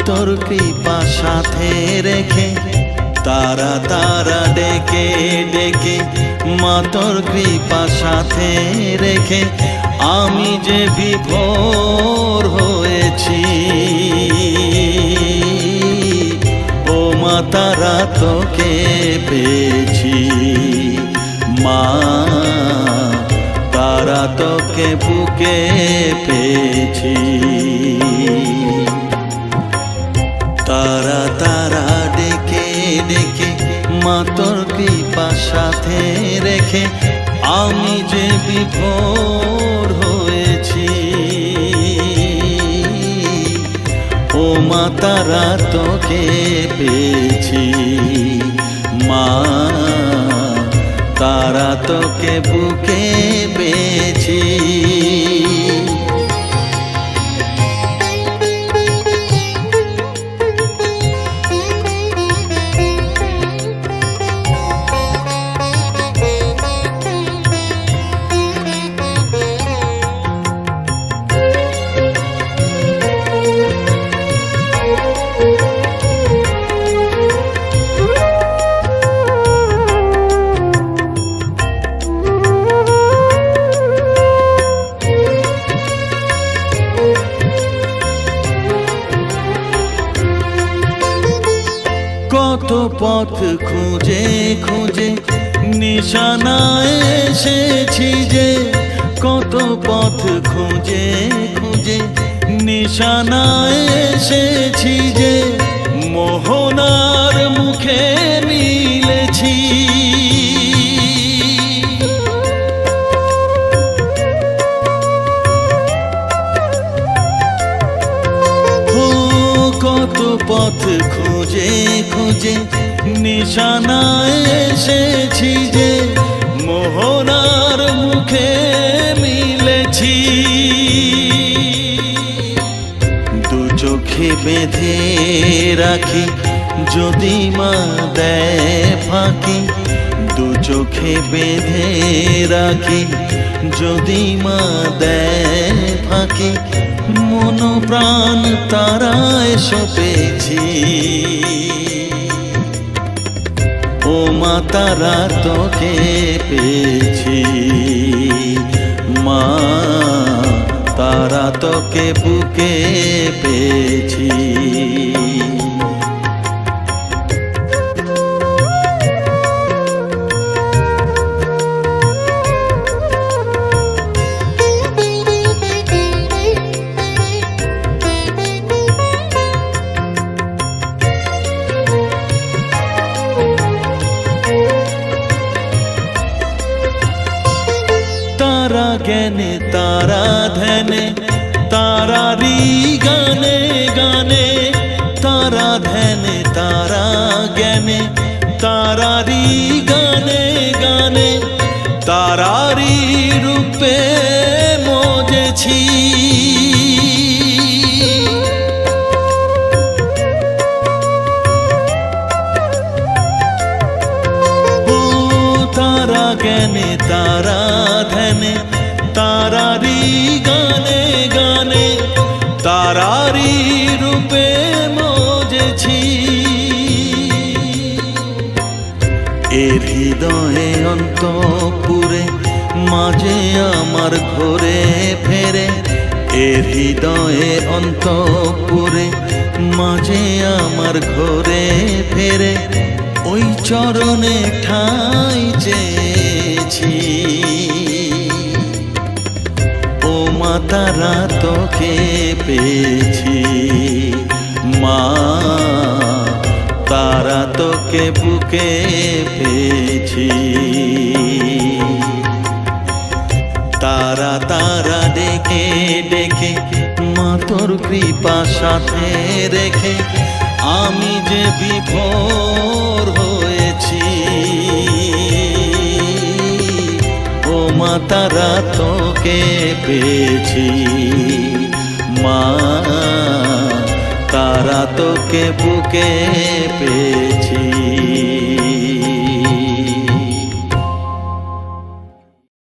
তোর কৃপা সাথে রেখে তারা তারা ডেকে ডেকে মা তোর কৃপা সাথে রেখে আমি যে বিভোর হয়েছি ও মা তারা তোকে পেয়েছি মা তারা তোকে বুকে পেয়েছি তারা তারা ডেকে ডেকে মা তোর কৃপা সাথে রেখে আমি যে বিভোর হয়েছি ও মা তারা তোকে পেয়েছি মা তারা তোকে বুকে পেয়েছি কত পথ খুঁজে খুঁজে নিশানায় এসেছি যে কত পথ খুঁজে খুঁজে নিশানায় এসেছি যে মোহনার মুখে মিলেছি কত পথ খুঁজে খুঁজে নিশানায় এসেছি যে মোহনার মুখে মিলেছি দু চোখে বেঁধে রাখি যদি মা দেয় ফাঁকি দু চোখে বেঁধে রাখি যদি মা দেয় ফাঁকি মন প্রাণ তারায় সপেছি ও মা তারা তোকে পেয়েছি মা তারা তোকে বুকে পেয়েছি तारा ज्ञाने तारा ध्याने तारारी गाने गाने तारा ध्याने तारा ज्ञाने तारारी गाने गाने तारारी रूपे मोजेছি तारा ज्ञाने तारा ध्याने तारारी गाने गाने तारारी रूपे मोजेছি এর হৃদয়ে অন্তপুরে মাঝে আমার ঘরে ফেরে এর হৃদয়ে অন্তপুরে মাঝে আমার ঘরে ফেরে ওই চরণে ঠাই চেয়েছি ও মা তারা তোকে পেয়েছি মা তারা তোকে বুকে পেয়েছি তারা তারা ডেকে ডেকে মা তোর কৃপা সাথে রেখে আমি যে বিভোর হয়েছি। ও মা তারা তোকে পেয়েছি, মা তারা তোকে বুকে পেয়েছি।